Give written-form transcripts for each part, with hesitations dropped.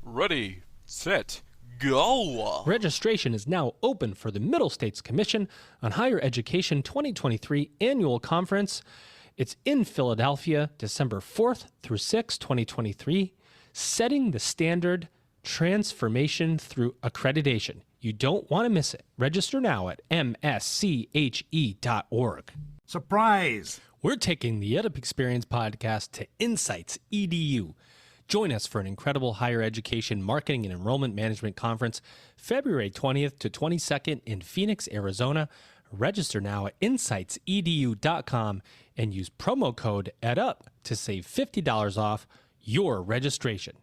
Ready, set, go! Registration is now open for the Middle States Commission on Higher Education 2023 Annual Conference. It's in Philadelphia, December 4th through 6th, 2023, Setting the Standard, Transformation Through Accreditation. You don't want to miss it. Register now at msche.org. Surprise! We're taking the EdUp Experience podcast to Insights EDU. Join us for an incredible higher education marketing and enrollment management conference, February 20th to 22nd in Phoenix, Arizona. Register now at insightsedu.com and use promo code EdUp to save $50 off your registration.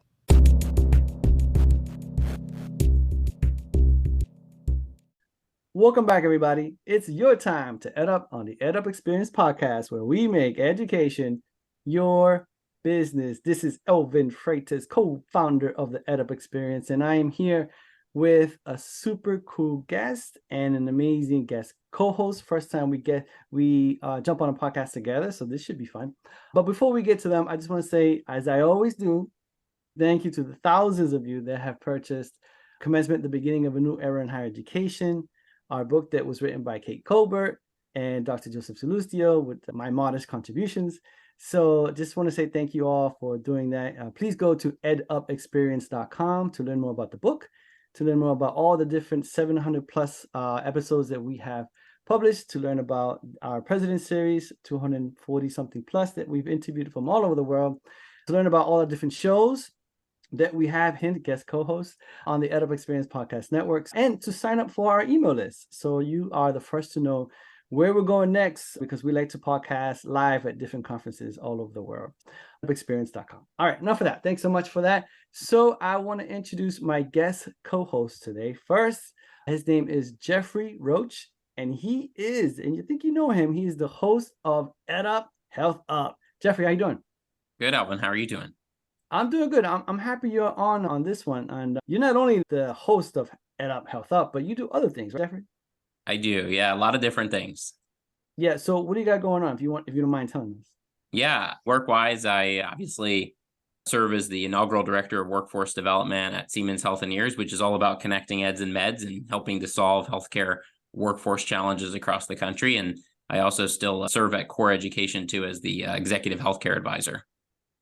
Welcome back, everybody. It's your time to EdUp on the EdUp Experience podcast, where we make education your business. This is Elvin Freitas, co-founder of the EdUp Experience, and I am here with a super cool guest and an amazing guest co-host. First time we jump on a podcast together, so this should be fun. But before we get to them, I just want to say, as I always do, thank you to the thousands of you that have purchased Commencement, the Beginning of a New Era in Higher Education, our book that was written by Kate Colbert and Dr. Joseph Salustio with my modest contributions. So just want to say thank you all for doing that. Please go to edupexperience.com to learn more about the book, to learn more about all the different 700 plus episodes that we have published, to learn about our President Series, 240 something plus that we've interviewed from all over the world, to learn about all the different shows that we have hint guest co-hosts on the EdUp Experience Podcast Networks, and to sign up for our email list. So you are the first to know where we're going next, because we like to podcast live at different conferences all over the world. EdUpExperience.com. All right, enough of that. Thanks so much for that. So I want to introduce my guest co-host today. First, his name is Jeffrey Roach, and he is, and you think you know him, he's the host of EdUp Health Up. Jeffrey, how you doing? Good, Alvin. How are you doing? I'm doing good. I'm happy you're on this one. And you're not only the host of EdUp Health Up, but you do other things, right, Jeffrey? I do. Yeah, a lot of different things. Yeah. So what do you got going on, if you don't mind telling us? Yeah, work-wise, I obviously serve as the inaugural director of workforce development at Siemens Healthineers, which is all about connecting eds and meds and helping to solve healthcare workforce challenges across the country. And I also still serve at Core Education too as the executive healthcare advisor.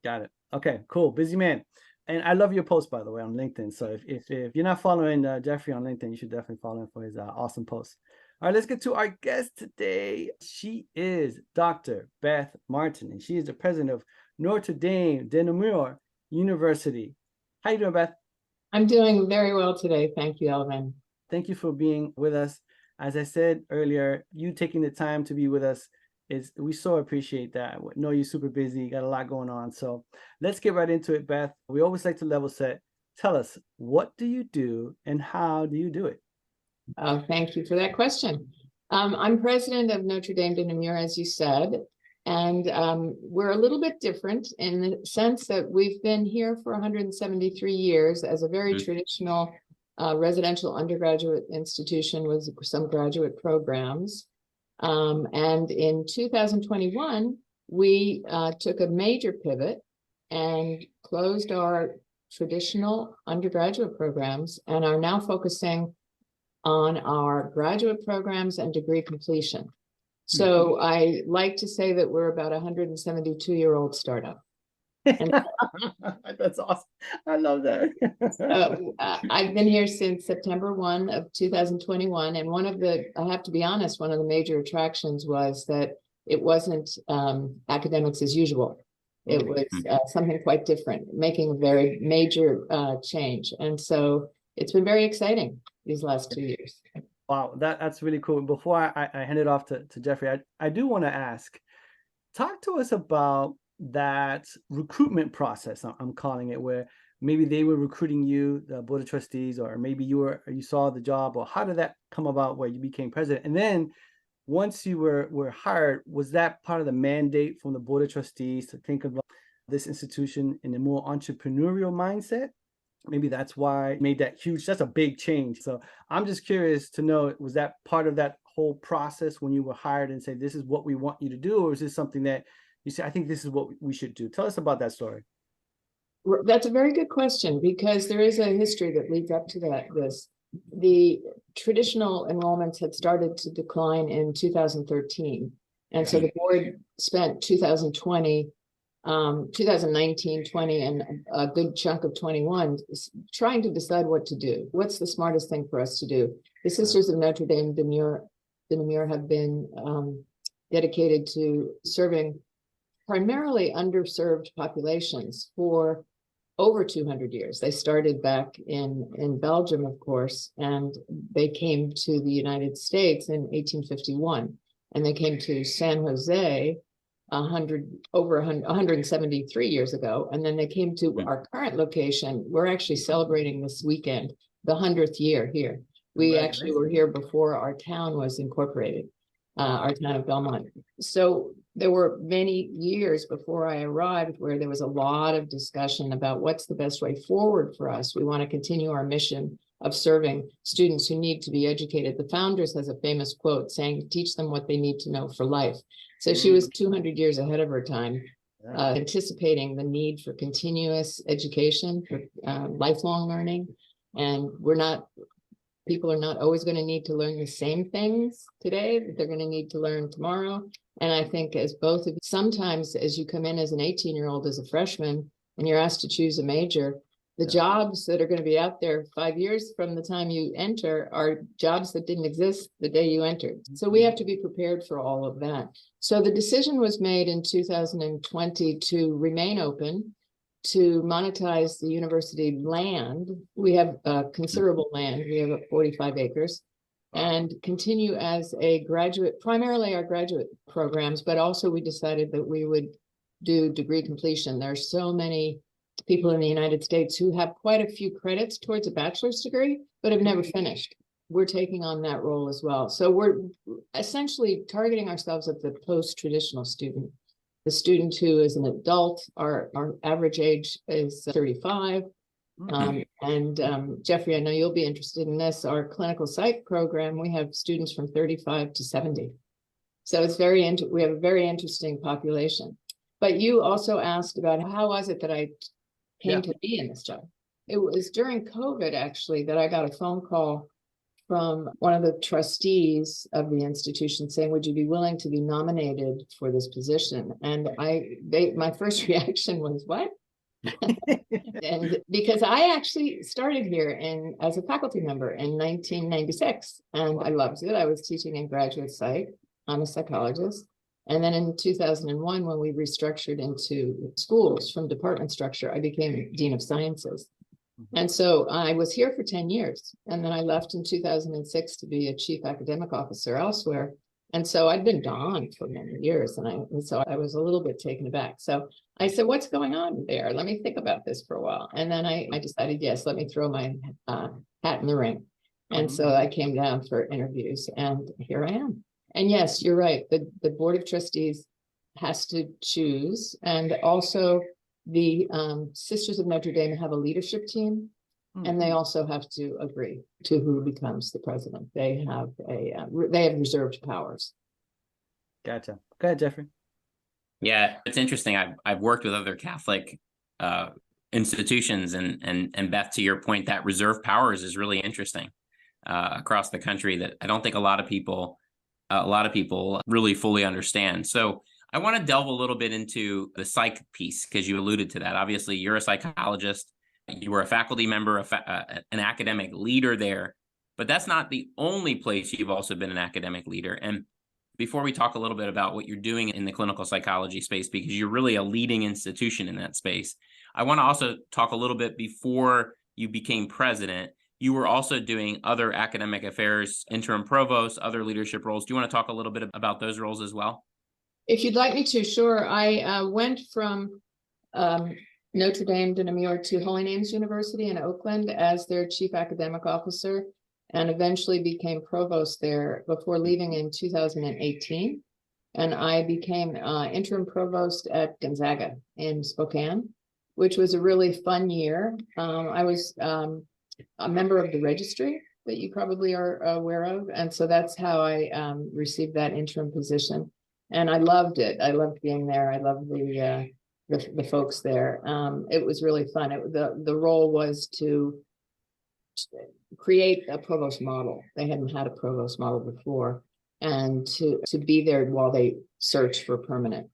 Got it. Okay, cool. Busy man. And I love your post, by the way, on LinkedIn. So if you're not following Jeffrey on LinkedIn, you should definitely follow him for his awesome posts. All right, let's get to our guest today. She is Dr. Beth Martin, and she is the president of Notre de Namur University. How you doing, Beth? I'm doing very well today. Thank you, Elvin. Thank you for being with us. As I said earlier, you taking the time to be with us, we so appreciate that. We know you're super busy, you got a lot going on. So let's get right into it, Beth. We always like to level set. Tell us, what do you do and how do you do it? Thank you for that question. I'm president of Notre Dame de Namur, as you said, and we're a little bit different in the sense that we've been here for 173 years as a very traditional residential undergraduate institution with some graduate programs. And in 2021, we took a major pivot and closed our traditional undergraduate programs and are now focusing on our graduate programs and degree completion. So I like to say that we're about a 172-year-old startup. That's awesome. I love that. I've been here since September 1 of 2021. And I have to be honest, one of the major attractions was that it wasn't academics as usual. It was something quite different, making a very major change. And so it's been very exciting these last 2 years. Wow, that's really cool. Before I hand it off to Jeffrey, I do want to ask, talk to us about that recruitment process, I'm calling it, where maybe they were recruiting you, the board of trustees, or maybe you saw the job, or how did that come about where you became president? And then once you were hired, was that part of the mandate from the board of trustees to think about this institution in a more entrepreneurial mindset? Maybe that's why it made that's a big change. So I'm just curious to know, was that part of that whole process when you were hired and say, this is what we want you to do? Or is this something that you say, I think this is what we should do? Tell us about that story. That's a very good question, because there is a history that leads up to this. The traditional enrollments had started to decline in 2013. And so the board spent 2020, 2019, 20, and a good chunk of 21 trying to decide what to do. What's the smartest thing for us to do? The Sisters of Notre Dame de Namur have been dedicated to serving primarily underserved populations for over 200 years. They started back in Belgium, of course, and they came to the United States in 1851, and they came to San Jose 173 years ago, and then they came to our current location. We're actually celebrating this weekend the 100th year here. We actually were here before our town was incorporated, our town of Belmont. So there were many years before I arrived where there was a lot of discussion about what's the best way forward for us. We want to continue our mission of serving students who need to be educated. The Founders has a famous quote saying, teach them what they need to know for life. So she was 200 years ahead of her time, anticipating the need for continuous education, for lifelong learning. And people are not always going to need to learn the same things today that they're going to need to learn tomorrow. And I think as both of you, sometimes as you come in as an 18-year-old, as a freshman, and you're asked to choose a major, the jobs that are going to be out there 5 years from the time you enter are jobs that didn't exist the day you entered. So we have to be prepared for all of that. So the decision was made in 2020 to remain open, to monetize the university land. We have considerable land. We have 45 acres, and continue as a graduate, primarily our graduate programs, but also we decided that we would do degree completion. There are so many people in the United States who have quite a few credits towards a bachelor's degree, but have never finished. We're taking on that role as well. So we're essentially targeting ourselves at the post-traditional student. The student who is an adult, our average age is 35. Jeffrey, I know you'll be interested in this. Our clinical psych program, we have students from 35 to 70. So it's we have a very interesting population. But you also asked about how was it that I came to be in this job. It was during COVID, actually, that I got a phone call from one of the trustees of the institution saying, would you be willing to be nominated for this position? And my first reaction was, what? And because I actually started here as a faculty member in 1996, and I loved it. I was teaching in graduate psych. I'm a psychologist. And then in 2001, when we restructured into schools from department structure, I became Dean of Sciences. And so I was here for 10 years. And then I left in 2006 to be a chief academic officer elsewhere. And so I'd been gone for many years. And so I was a little bit taken aback. So I said, what's going on there? Let me think about this for a while. And then I decided, yes, let me throw my hat in the ring. And so I came down for interviews, and here I am. And yes, you're right. The Board of Trustees has to choose. And also the Sisters of Notre Dame have a leadership team, and they also have to agree to who becomes the president. They have reserved powers. Gotcha. Go ahead, Jeffrey. Yeah, it's interesting. I've worked with other Catholic institutions, and Beth, to your point, that reserve powers is really interesting across the country that I don't think a lot of people really fully understand. So I want to delve a little bit into the psych piece, because you alluded to that. Obviously, you're a psychologist. You were a faculty member, an academic leader there, but that's not the only place you've also been an academic leader. And before we talk a little bit about what you're doing in the clinical psychology space, because you're really a leading institution in that space, I want to also talk a little bit before you became president. You were also doing other academic affairs, interim provost, other leadership roles. Do you want to talk a little bit about those roles as well? If you'd like me to, sure. I went from Notre Dame de Namur to Holy Names University in Oakland as their chief academic officer, and eventually became provost there before leaving in 2018. And I became interim provost at Gonzaga in Spokane, which was a really fun year. I was a member of the registry that you probably are aware of. And so that's how I received that interim position. And I loved it. I loved being there. I loved the folks there. It was really fun. The role was to create a provost model. They hadn't had a provost model before, and to be there while they search for permanent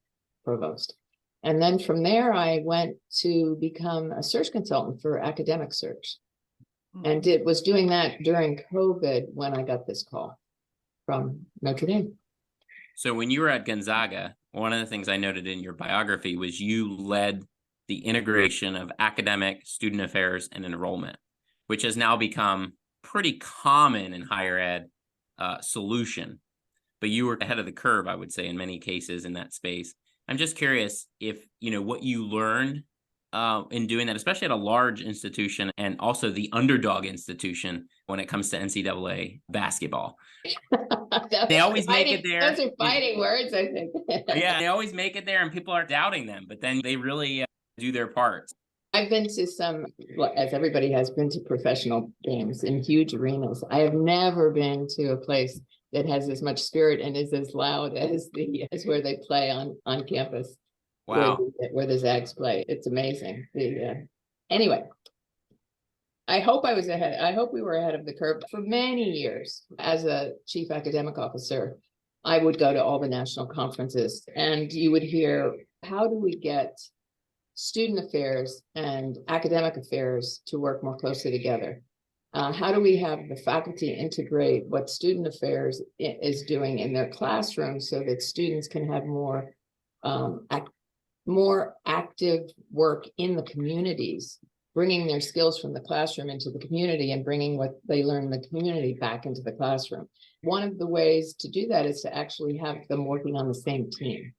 provost. And then from there, I went to become a search consultant for academic search, and was doing that during COVID when I got this call from Notre Dame. So when you were at Gonzaga, one of the things I noted in your biography was you led the integration of academic, student affairs, and enrollment, which has now become pretty common in higher ed solution. But you were ahead of the curve, I would say, in many cases in that space. I'm just curious if, what you learned in doing that, especially at a large institution and also the underdog institution when it comes to NCAA basketball. They always make it there. Those are fighting words, I think. Yeah, they always make it there and people are doubting them, but then they really do their part. I've been to some, as everybody has been to professional games in huge arenas. I have never been to a place that has as much spirit and is as loud as where they play on campus. Wow. Where the Zags play. It's amazing. Anyway, I hope I was ahead. I hope we were ahead of the curve. For many years, as a chief academic officer, I would go to all the national conferences and you would hear, how do we get student affairs and academic affairs to work more closely together? How do we have the faculty integrate what student affairs is doing in their classrooms so that students can have more active work in the communities, bringing their skills from the classroom into the community and bringing what they learn in the community back into the classroom. One of the ways to do that is to actually have them working on the same team.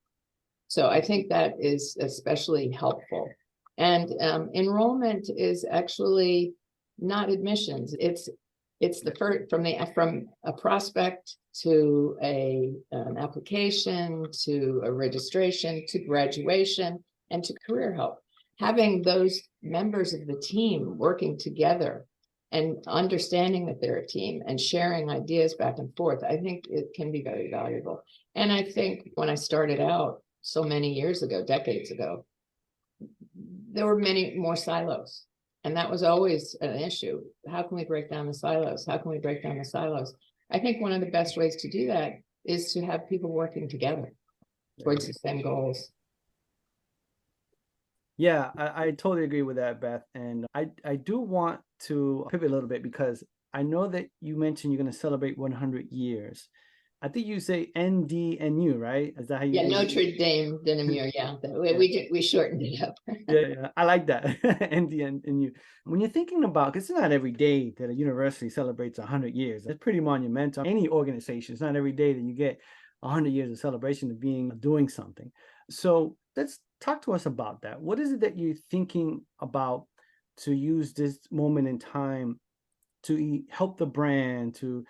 So I think that is especially helpful. And enrollment is actually not admissions. It's the first from a prospect to an application to a registration to graduation and to career help. Having those members of the team working together and understanding that they're a team and sharing ideas back and forth, I think it can be very valuable. And I think when I started out so many years ago, decades ago, there were many more silos. And that was always an issue. How can we break down the silos? How can we break down the silos? I think one of the best ways to do that is to have people working together towards the same goals. Yeah, I totally agree with that, Beth. And I do want to pivot a little bit because I know that you mentioned you're going to celebrate 100 years. I think you say NDNU, right? Is that how you? Yeah, Notre Dame de Namur. Yeah, we shortened it up. Yeah, I like that. NDNU. When you're thinking about, because it's not every day that a university celebrates 100 years. It's pretty monumental. Any organization, it's not every day that you get 100 years of celebration of doing something. So let's talk to us about that. What is it that you're thinking about to use this moment in time to help the brand, to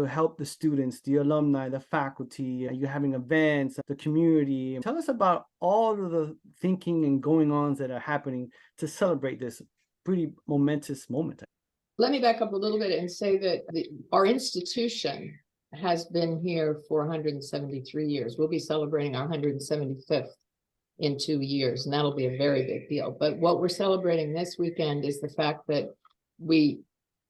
help the students, the alumni, the faculty? You're having events, the community. Tell us about all of the thinking and going-ons that are happening to celebrate this pretty momentous moment. Let me back up a little bit and say that our institution has been here for 173 years. We'll be celebrating our 175th in 2 years, and that'll be a very big deal. But what we're celebrating this weekend is the fact that we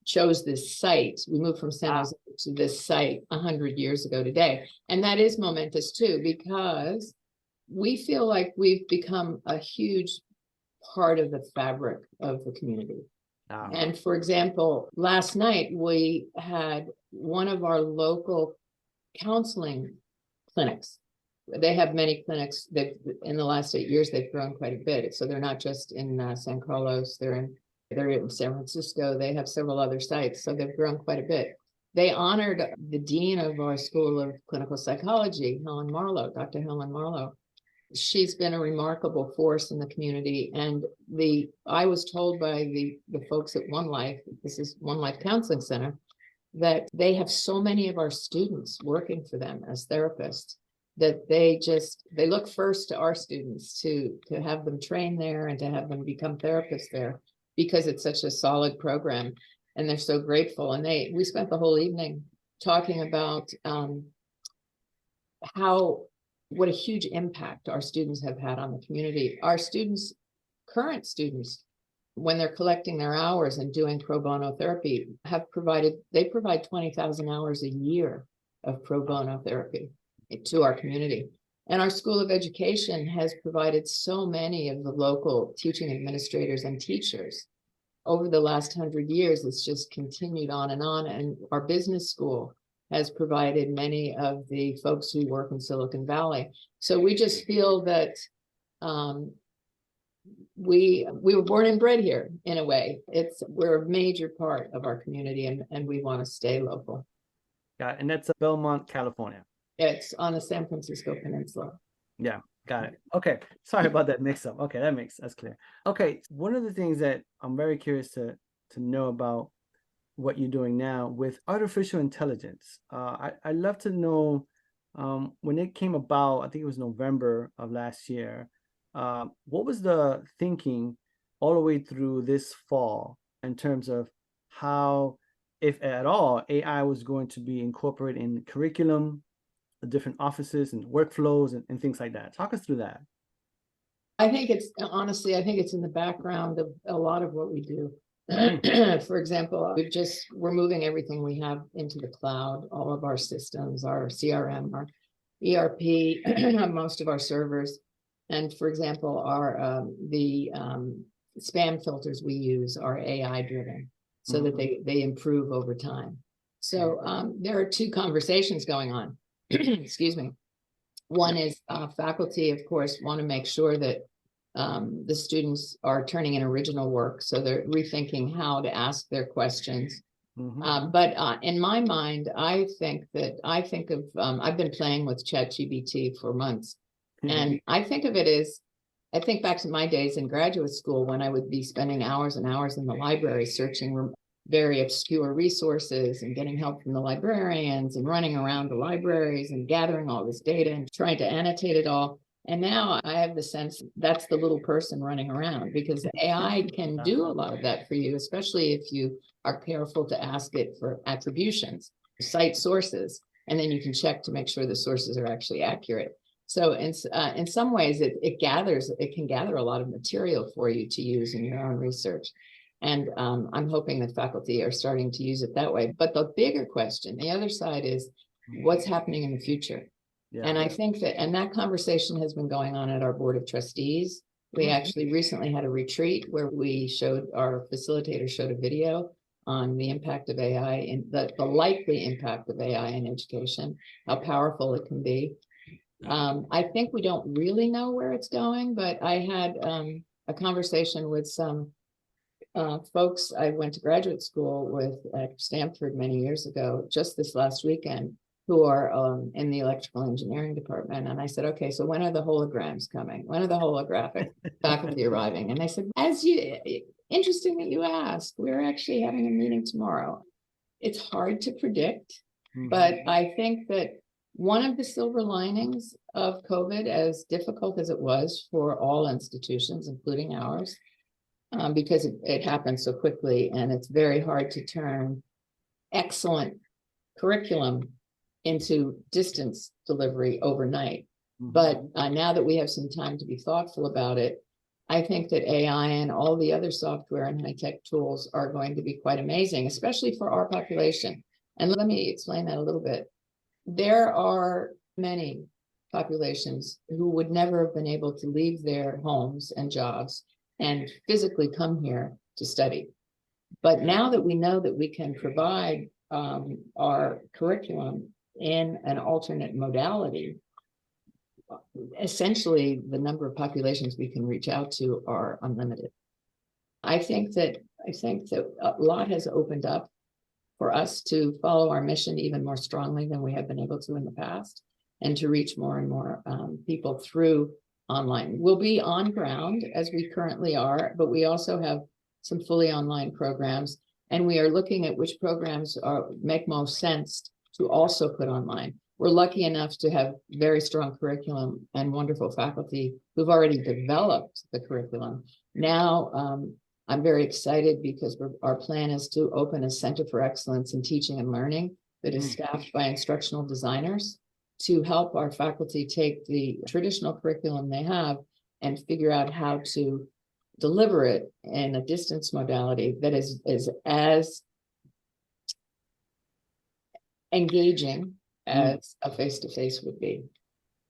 chose this site. We moved from San Jose to this site 100 years ago today. And that is momentous too, because we feel like we've become a huge part of the fabric of the community. And for example, last night we had one of our local counseling clinics. They have many clinics. In the last 8 years, they've grown quite a bit. So they're not just in San Carlos, they're in San Francisco. They have several other sites, so they've grown quite a bit. They honored the dean of our School of Clinical Psychology, Helen Marlowe, Dr. Helen Marlowe. She's been a remarkable force in the community. And I was told by the folks at One Life, this is One Life Counseling Center, that they have so many of our students working for them as therapists that they look first to our students to have them train there and to have them become therapists there, because it's such a solid program and they're so grateful. And we spent the whole evening talking about how what a huge impact our students have had on the community. Our students, current students, when they're collecting their hours and doing pro bono therapy, they provide 20,000 hours a year of pro bono therapy to our community. And our School of Education has provided so many of the local teaching administrators and teachers. Over the last 100 years, it's just continued on. And our business school has provided many of the folks who work in Silicon Valley. So we just feel that we were born and bred here in a way. We're a major part of our community, and we want to stay local. Got it. And that's Belmont, California. It's on the San Francisco Peninsula. Yeah, got it. Okay, sorry about that mix-up. Okay, that's clear. Okay, one of the things that I'm very curious to know about what you're doing now with artificial intelligence. I'd love to know when it came about. I think it was November of last year. What was the thinking all the way through this fall in terms of how, if at all, AI was going to be incorporated in the curriculum, the different offices and workflows and things like that? Talk us through that. I think it's in the background of a lot of what we do. For example, we're moving everything we have into the cloud, all of our systems, our CRM, our ERP, most of our servers. And for example, the spam filters we use are AI driven, so that they improve over time. So there are two conversations going on. Excuse me. One is faculty, of course, want to make sure that the students are turning in original work, so they're rethinking how to ask their questions. But in my mind, I've been playing with ChatGPT for months, and I think back to my days in graduate school when I would be spending hours and hours in the library searching very obscure resources and getting help from the librarians and running around the libraries and gathering all this data and trying to annotate it all. And now I have the sense that's the little person running around, because the AI can do a lot of that for you, especially if you are careful to ask it for attributions, cite sources, and then you can check to make sure the sources are actually accurate. So in some ways, it can gather a lot of material for you to use in your own research. And I'm hoping that faculty are starting to use it that way. But the bigger question, the other side, is what's happening in the future? Yeah. And I think that conversation has been going on at our board of trustees. We actually recently had a retreat where our facilitator showed a video on the impact of AI and the likely impact of AI in education, how powerful it can be. I think we don't really know where it's going, but I had a conversation with some folks I went to graduate school with at Stanford many years ago, just this last weekend, who are in the electrical engineering department. And I said, okay, so when are the holograms coming? When are the holographic faculty arriving? And they said, interesting that you ask. We're actually having a meeting tomorrow. It's hard to predict, but I think that one of the silver linings of COVID, as difficult as it was for all institutions, including ours, because it happened so quickly, and it's very hard to turn excellent curriculum into distance delivery overnight. But now that we have some time to be thoughtful about it, I think that AI and all the other software and high-tech tools are going to be quite amazing, especially for our population. And let me explain that a little bit. There are many populations who would never have been able to leave their homes and jobs and physically come here to study. But now that we know that we can provide our curriculum in an alternate modality, essentially the number of populations we can reach out to are unlimited. I think that a lot has opened up for us to follow our mission even more strongly than we have been able to in the past, and to reach more and more people through online. We'll be on ground as we currently are, but we also have some fully online programs, and we are looking at which programs make most sense to also put online. We're lucky enough to have very strong curriculum and wonderful faculty who've already developed the curriculum. Now, I'm very excited because our plan is to open a Center for Excellence in Teaching and Learning that is staffed by instructional designers to help our faculty take the traditional curriculum they have and figure out how to deliver it in a distance modality that is as engaging as a face-to-face would be.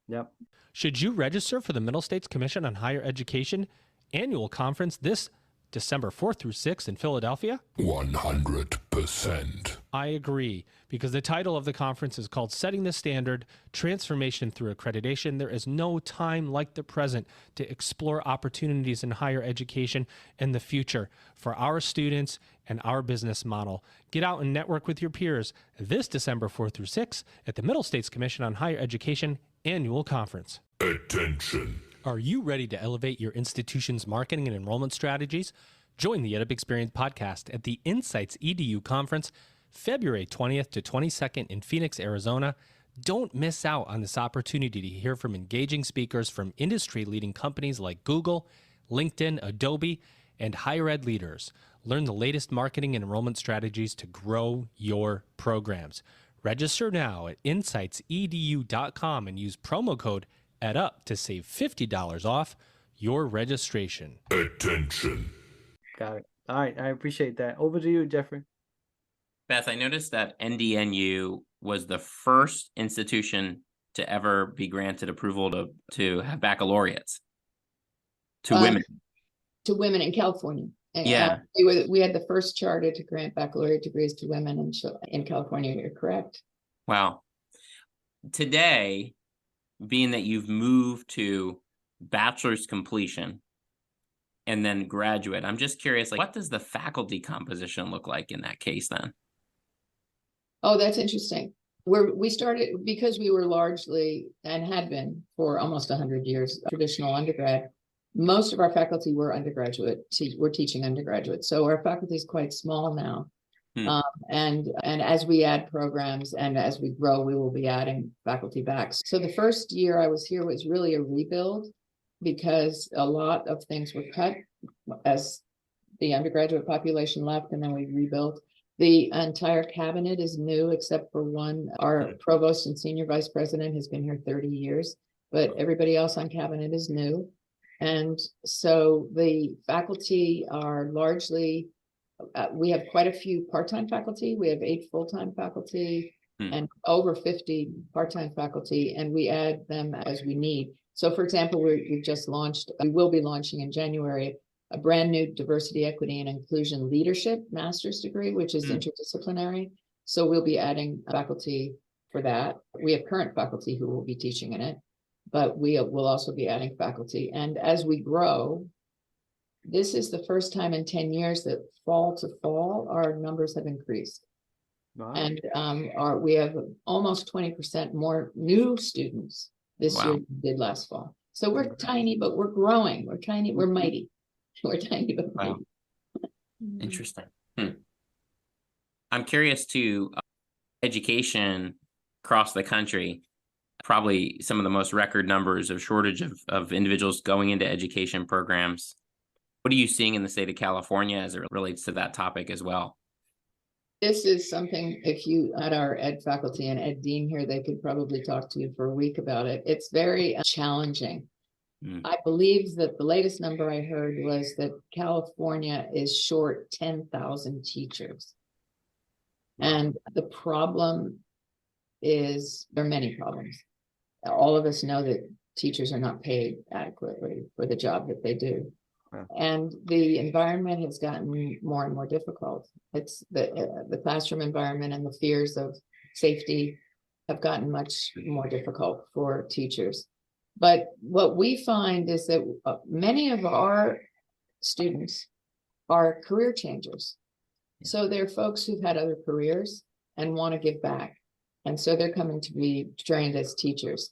Yep. Should you register for the Middle States Commission on Higher Education annual conference this December 4th through 6th in Philadelphia? 100%. I agree, because the title of the conference is called Setting the Standard, Transformation Through Accreditation. There is no time like the present to explore opportunities in higher education and the future for our students and our business model. Get out and network with your peers this December 4th through 6th at the Middle States Commission on Higher Education annual conference. Attention. Are you ready to elevate your institution's marketing and enrollment strategies? Join the EdUp Experience podcast at the Insights EDU conference, February 20th to 22nd in Phoenix, Arizona. Don't miss out on this opportunity to hear from engaging speakers from industry-leading companies like Google, LinkedIn, Adobe, and higher ed leaders. Learn the latest marketing and enrollment strategies to grow your programs. Register now at insightsedu.com and use promo code EdUp to save $50 off your registration. Attention. Got it. All right. I appreciate that. Over to you, Jeffrey. Beth, I noticed that NDNU was the first institution to ever be granted approval to have baccalaureates to women. To women in California. Yeah. We had the first charter to grant baccalaureate degrees to women in California. You're correct. Wow. Today, being that you've moved to bachelor's completion and then graduate, I'm just curious, like, what does the faculty composition look like in that case then? Oh, that's interesting. We started because we were largely and had been for almost 100 years traditional undergrad. Most of our faculty were undergraduate. We're teaching undergraduate, so our faculty is quite small now. And as we add programs and as we grow, we will be adding faculty back. So the first year I was here was really a rebuild because a lot of things were cut as the undergraduate population left, and then we rebuilt. The entire cabinet is new except for one. Our provost and senior vice president has been here 30 years, but everybody else on cabinet is new. And so the faculty are largely, we have quite a few part-time faculty. We have 8 full-time faculty and over 50 part-time faculty, and we add them as we need. So for example, we will be launching in January a brand new diversity, equity, and inclusion leadership master's degree, which is interdisciplinary. So we'll be adding faculty for that. We have current faculty who will be teaching in it, but we will also be adding faculty. And as we grow, this is the first time in 10 years that fall to fall, our numbers have increased. Wow. And we have almost 20% more new students this year than we did last fall. So we're tiny, but we're growing. We're tiny, we're mighty. We're tiny, but mighty. Interesting. I'm curious to education across the country, probably some of the most record numbers of shortage of individuals going into education programs. What are you seeing in the state of California as it relates to that topic as well? This is something, if you had our ed faculty and ed dean here, they could probably talk to you for a week about it. It's very challenging. I believe that the latest number I heard was that California is short 10,000 teachers. And the problem is, there are many problems. All of us know that teachers are not paid adequately for the job that they do. And the environment has gotten more and more difficult. It's the classroom environment and the fears of safety have gotten much more difficult for teachers. But what we find is that many of our students are career changers. So they're folks who've had other careers and want to give back. And so they're coming to be trained as teachers.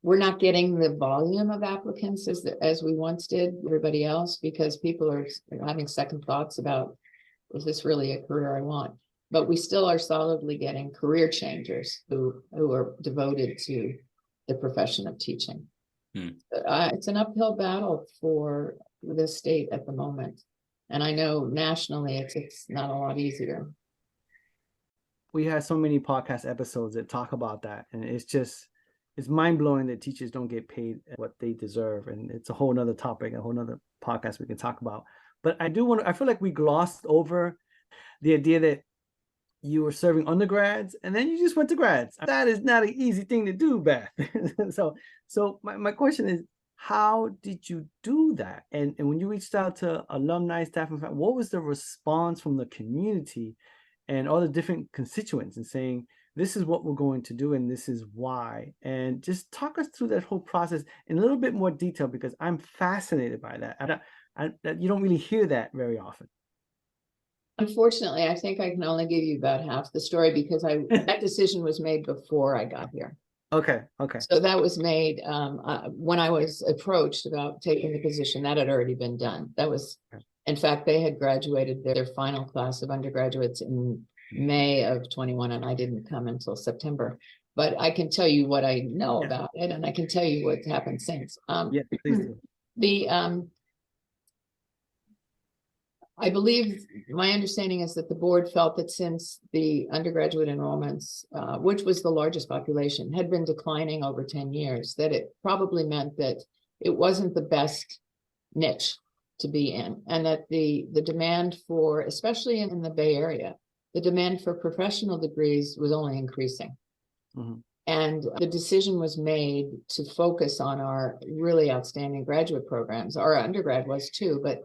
We're not getting the volume of applicants as we once did, everybody else, because people are having second thoughts about, is this really a career I want? But we still are solidly getting career changers who are devoted to the profession of teaching. It's an uphill battle for the state at the moment. And I know nationally it's not a lot easier. we have so many podcast episodes that talk about that, and it's mind-blowing that teachers don't get paid what they deserve, and it's a whole nother topic, a whole nother podcast we can talk about. But I feel like we glossed over the idea that you were serving undergrads and then you just went to grads. That is not an easy thing to do, Beth. so my question is, how did you do that? And when you reached out to alumni, staff, and what was the response from the community and all the different constituents and saying, this is what we're going to do and this is why? And just talk us through that whole process in a little bit more detail, because I'm fascinated by that. You don't really hear that very often. Unfortunately, I think I can only give you about half the story because that decision was made before I got here. Okay. So that was made when I was approached about taking the position. That had already been done. That was, in fact, they had graduated their final class of undergraduates in May of 21, and I didn't come until September. But I can tell you what I know about it, and I can tell you what's happened since. Yeah, please do. I believe my understanding is that the board felt that since the undergraduate enrollments, which was the largest population, had been declining over 10 years, that it probably meant that it wasn't the best niche to be in, and that the demand for, especially in the Bay Area, the demand for professional degrees was only increasing. Mm-hmm. And the decision was made to focus on our really outstanding graduate programs. Our undergrad was too, but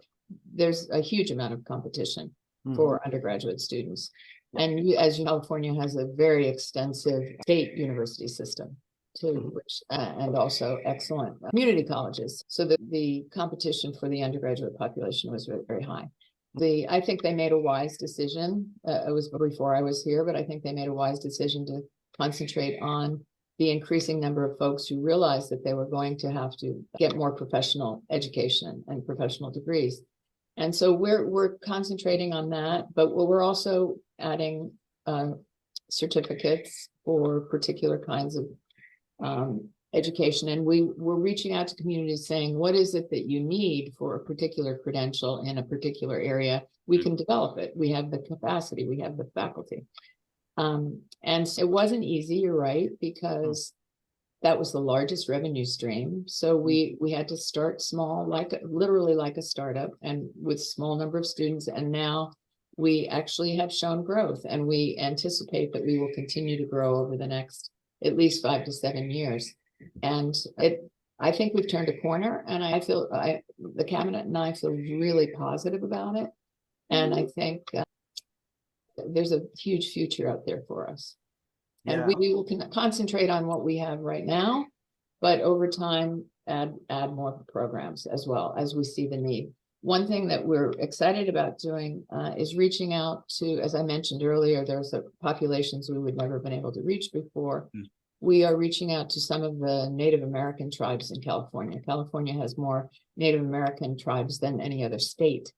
there's a huge amount of competition for undergraduate students. And as California has a very extensive state university system too, which and also excellent community colleges. So that the competition for the undergraduate population was very, very high. I think they made a wise decision. It was before I was here, but I think they made a wise decision to concentrate on the increasing number of folks who realized that they were going to have to get more professional education and professional degrees. And so we're concentrating on that, but we're also adding certificates for particular kinds of education. And we're reaching out to communities saying, what is it that you need for a particular credential in a particular area? We can develop it. We have the capacity, we have the faculty. And so it wasn't easy, you're right, because that was the largest revenue stream. So we had to start small, literally like a startup, and with small number of students. And now we actually have shown growth, and we anticipate that we will continue to grow over the next at least 5 to 7 years. And I think we've turned a corner, and I feel the cabinet and I feel really positive about it. And I think there's a huge future out there for us. And we will concentrate on what we have right now, but over time, add more programs as well as we see the need. One thing that we're excited about doing is reaching out to, as I mentioned earlier, there's populations we would never have been able to reach before. We are reaching out to some of the Native American tribes in California. California has more Native American tribes than any other state.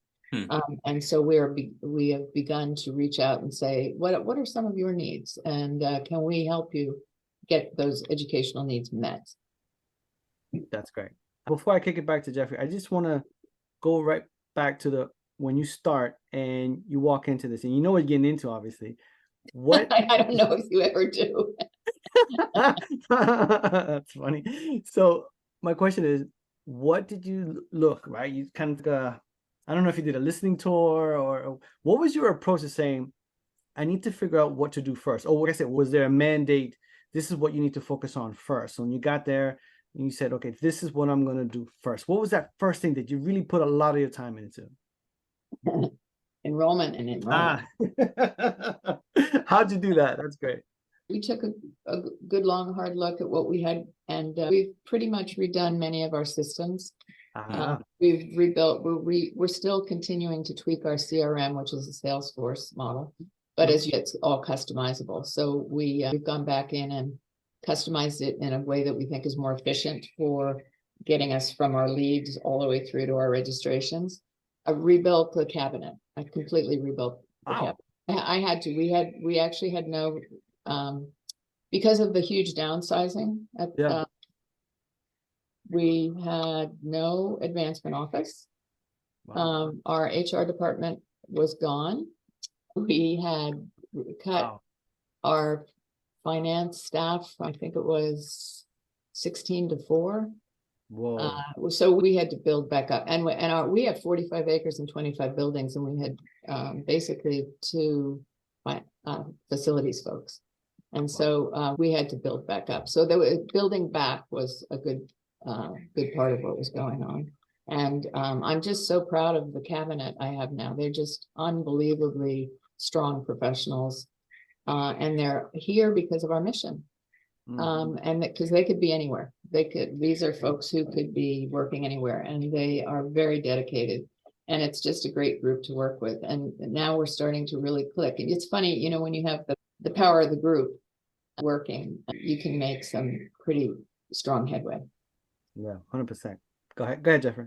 And so we have begun to reach out and say, what are some of your needs? And can we help you get those educational needs met? That's great. Before I kick it back to Jeffrey, I just want to go right back to when you start and you walk into this, and you know what you're getting into, obviously. What I don't know if you ever do. That's funny. So my question is, what did you look, right? You kind of I don't know if you did a listening tour, or what was your approach to saying, I need to figure out what to do first? Or like I said, was there a mandate? This is what you need to focus on first. So when you got there and you said, okay, this is what I'm going to do first. What was that first thing that you really put a lot of your time into? Enrollment. How'd you do that? That's great. We took a good, long, hard look at what we had, and we've pretty much redone many of our systems. We've rebuilt, we're still continuing to tweak our CRM, which is a Salesforce model, but as yet it's all customizable. So we've gone back in and customized it in a way that we think is more efficient for getting us from our leads all the way through to our registrations. I rebuilt the cabinet. I completely rebuilt the cabinet. I had to. We actually had no, because of the huge downsizing. We had no advancement office. Our HR department was gone. We had cut our finance staff, I think it was 16-4. Whoa. So we had to build back up, and we have 45 acres and 25 buildings, and we had basically 2 facilities folks, and so we had to build back up. So building back was a good part of what was going on, and I'm just so proud of the cabinet I have now. They're just unbelievably strong professionals, and they're here because of our mission. And because they could be anywhere. These are folks who could be working anywhere, and they are very dedicated. And it's just a great group to work with. And now we're starting to really click. And it's funny, you know, when you have the power of the group working, you can make some pretty strong headway. Yeah, 100%. Go ahead, Jeffrey.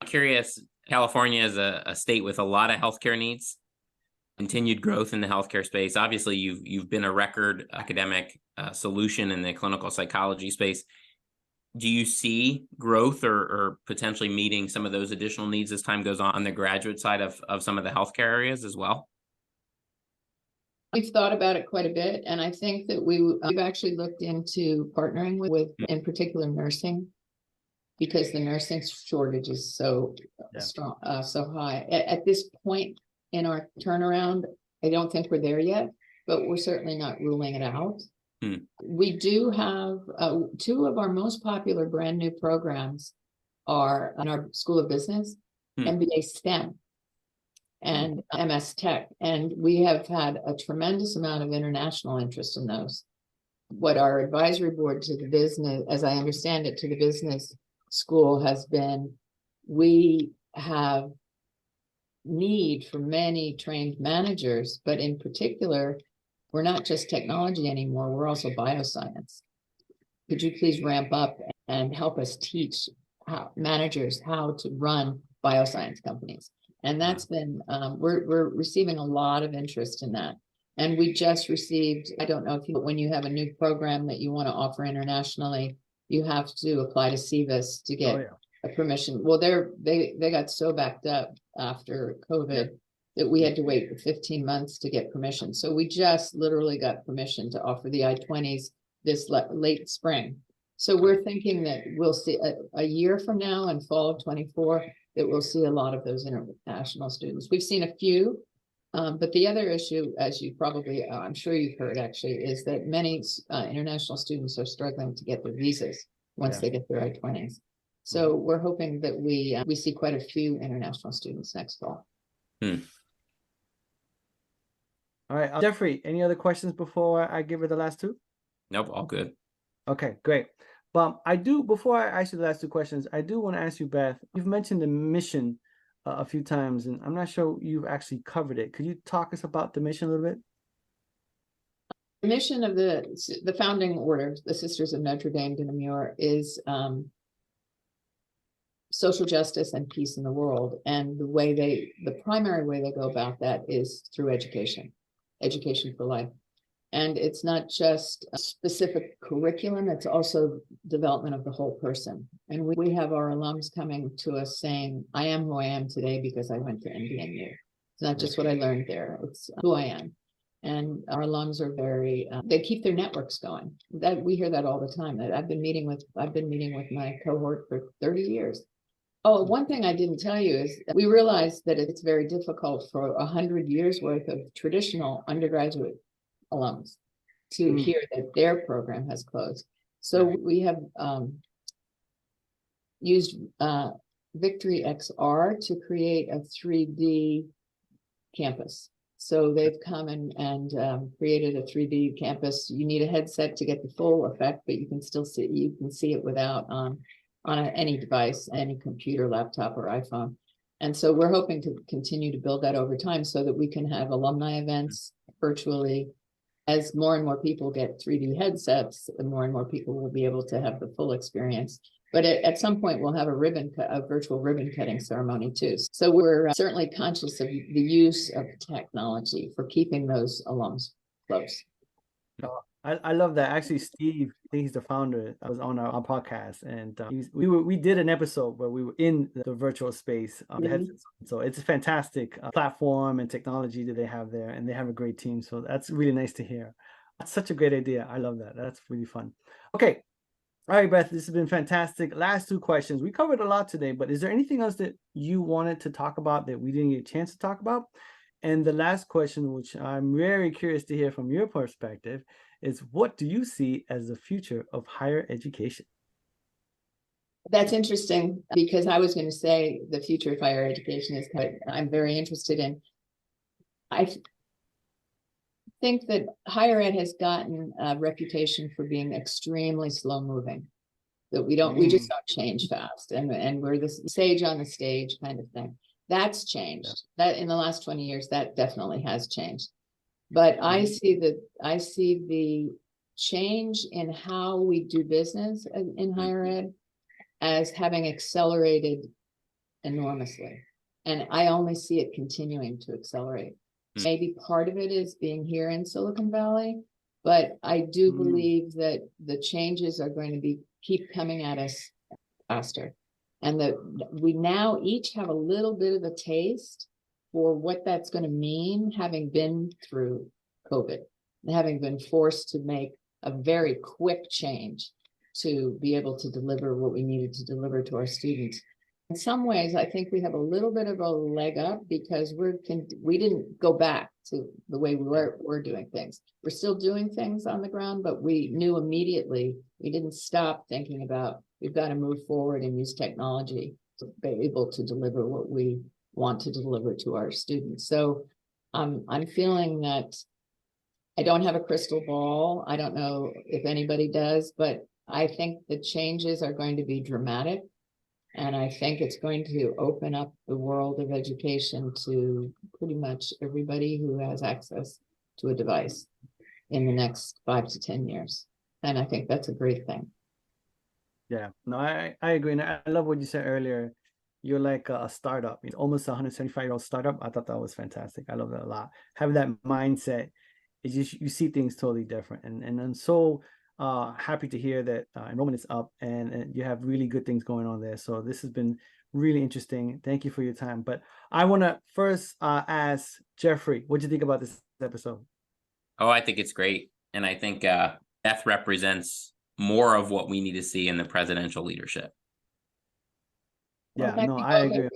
I'm curious, California is a state with a lot of healthcare needs. Continued growth in the healthcare space. Obviously, you've been a record academic solution in the clinical psychology space. Do you see growth or potentially meeting some of those additional needs as time goes on the graduate side of some of the healthcare areas as well? We've thought about it quite a bit, and I think that we've actually looked into partnering with in particular, nursing, because the nursing shortage is so strong, so high. At this point in our turnaround, I don't think we're there yet, but we're certainly not ruling it out. We do have 2 of our most popular brand new programs are in our School of Business, MBA STEM and MS Tech. And we have had a tremendous amount of international interest in those. What our advisory board to the business, as I understand it, to the business school has been, we have need for many trained managers, but in particular, we're not just technology anymore, we're also bioscience. Could you please ramp up and help us teach managers how to run bioscience companies? And that's been, we're receiving a lot of interest in that. And we just received, I don't know if when you have a new program that you want to offer internationally, you have to apply to CVIS to get a permission. Well, they got so backed up after COVID that we had to wait for 15 months to get permission. So we just literally got permission to offer the I-20s this late spring. So we're thinking that we'll see a year from now in fall of 24, that we'll see a lot of those international students. We've seen a few, but the other issue, as you probably, I'm sure you've heard actually, is that many international students are struggling to get their visas once they get their I-20s. So we're hoping that we see quite a few international students next fall. All right, Jeffrey, any other questions before I give her the last 2? Nope, all good. Okay, great. But before I ask you the last 2 questions, I do want to ask you, Beth, you've mentioned the mission a few times, and I'm not sure you've actually covered it. Could you talk us about the mission a little bit? The mission of the founding order, the Sisters of Notre Dame de Namur, is social justice and peace in the world. And the primary way they go about that is through education for life. And it's not just a specific curriculum, it's also development of the whole person. And we have our alums coming to us saying, I am who I am today because I went to NDNU. It's not just what I learned there, it's who I am. And our alums are very, they keep their networks going. That we hear that all the time. That I've been meeting with my cohort for 30 years. Oh, one thing I didn't tell you is that we realized that it's very difficult for 100 years worth of traditional undergraduate alums to hear that their program has closed. So we have used Victory XR to create a 3D campus. So they've come and created a 3D campus. You need a headset to get the full effect, but you can still see it without on any device, any computer, laptop, or iPhone. And so we're hoping to continue to build that over time so that we can have alumni events virtually. As more and more people get 3D headsets, the more and more people will be able to have the full experience. But at some point, we'll have a virtual ribbon cutting ceremony too. So we're certainly conscious of the use of technology for keeping those alums close. I love that. Actually, Steve, I think he's the founder, was on our podcast, and we did an episode where we were in the virtual space. So it's a fantastic platform and technology that they have there, and they have a great team. So that's really nice to hear. That's such a great idea. I love that. That's really fun. Okay. All right, Beth, this has been fantastic. Last two questions. We covered a lot today, but is there anything else that you wanted to talk about that we didn't get a chance to talk about? And the last question, which I'm very curious to hear from your perspective, is what do you see as the future of higher education? That's interesting, because I was going to say the future of higher education is what I'm very interested in. I think that higher ed has gotten a reputation for being extremely slow moving, that we just don't change fast, and we're the sage on the stage kind of thing. That's changed. That in the last 20 years, that definitely has changed. But I see the change in how we do business in higher ed as having accelerated enormously. And I only see it continuing to accelerate. Maybe part of it is being here in Silicon Valley, but I do believe that the changes are going to keep coming at us faster. And that we now each have a little bit of a taste for what that's going to mean, having been through COVID, and having been forced to make a very quick change to be able to deliver what we needed to deliver to our students. In some ways, I think we have a little bit of a leg up because we didn't go back to the way we were doing things. We're still doing things on the ground, but we knew immediately, we didn't stop thinking about, we've got to move forward and use technology to be able to deliver what we want to deliver to our students. So I'm feeling that I don't have a crystal ball. I don't know if anybody does, but I think the changes are going to be dramatic. And I think it's going to open up the world of education to pretty much everybody who has access to a device in the next 5 to 10 years. And I think that's a great thing. Yeah, no, I agree. And I love what you said earlier. You're like a startup. It's almost a 175-year-old startup. I thought that was fantastic. I love that a lot. Having that mindset, is just you see things totally different. And I'm so happy to hear that enrollment is up and you have really good things going on there. So this has been really interesting. Thank you for your time. But I want to first ask Jeffrey, what do you think about this episode? Oh, I think it's great. And I think Beth represents more of what we need to see in the presidential leadership. Yeah, well, no, I agree.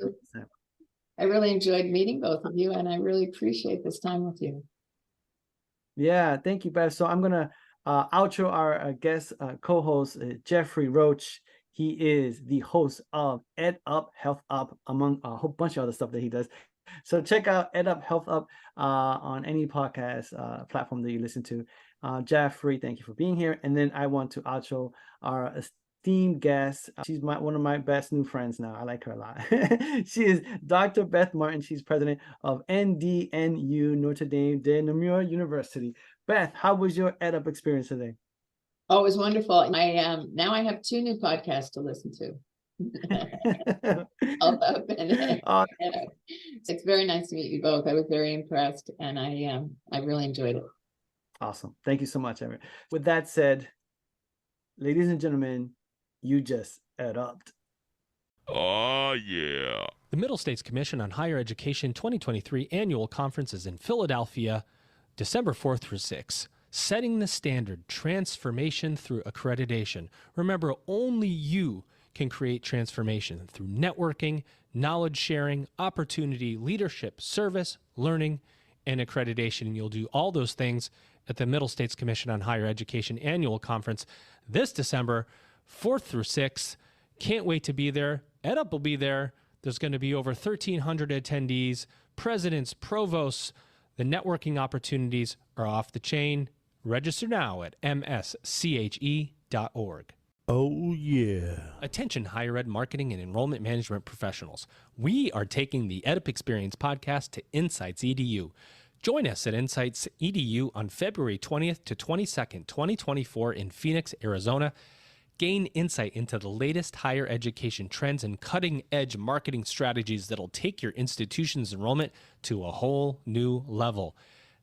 I really enjoyed meeting both of you, and I really appreciate this time with you. Yeah, thank you, Beth. So I'm going to outro our guest co-host, Jeffrey Roach. He is the host of EdUp, Health Up, among a whole bunch of other stuff that he does. So check out EdUp, Health Up on any podcast platform that you listen to. Jeffrey, thank you for being here. And then I want to outro our esteemed guest. She's one of my best new friends now. I like her a lot. She is Dr. Beth Martin. She's president of NDNU, Notre de Namur University. Beth, how was your EdUp experience today? Oh, it was wonderful. Now I have 2 new podcasts to listen to. It's very nice to meet you both. I was very impressed, and I really enjoyed it. Awesome. Thank you so much, Emery. With that said, ladies and gentlemen, you just EdUp'd. Oh, yeah. The Middle States Commission on Higher Education 2023 annual conference is in Philadelphia, December 4th through 6th. Setting the standard, transformation through accreditation. Remember, only you can create transformation through networking, knowledge sharing, opportunity, leadership, service, learning, and accreditation. And you'll do all those things at the Middle States Commission on Higher Education annual conference this December 4th through 6th. Can't wait to be there. EdUp will be there. There's going to be over 1,300 attendees, presidents, provosts. The networking opportunities are off the chain. Register now at msche.org. Oh, yeah. Attention higher ed marketing and enrollment management professionals. We are taking the EdUp Experience podcast to Insights EDU. Join us at Insights EDU on February 20th to 22nd, 2024 in Phoenix, Arizona. Gain insight into the latest higher education trends and cutting-edge marketing strategies that'll take your institution's enrollment to a whole new level.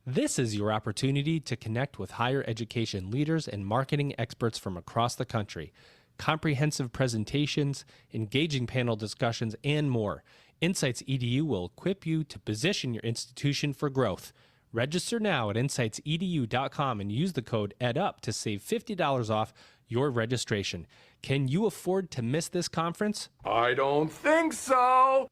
This is your opportunity to connect with higher education leaders and marketing experts from across the country. Comprehensive presentations, engaging panel discussions, and more. Insights EDU will equip you to position your institution for growth. Register now at insightsedu.com and use the code EdUp to save $50 off your registration. Can you afford to miss this conference? I don't think so.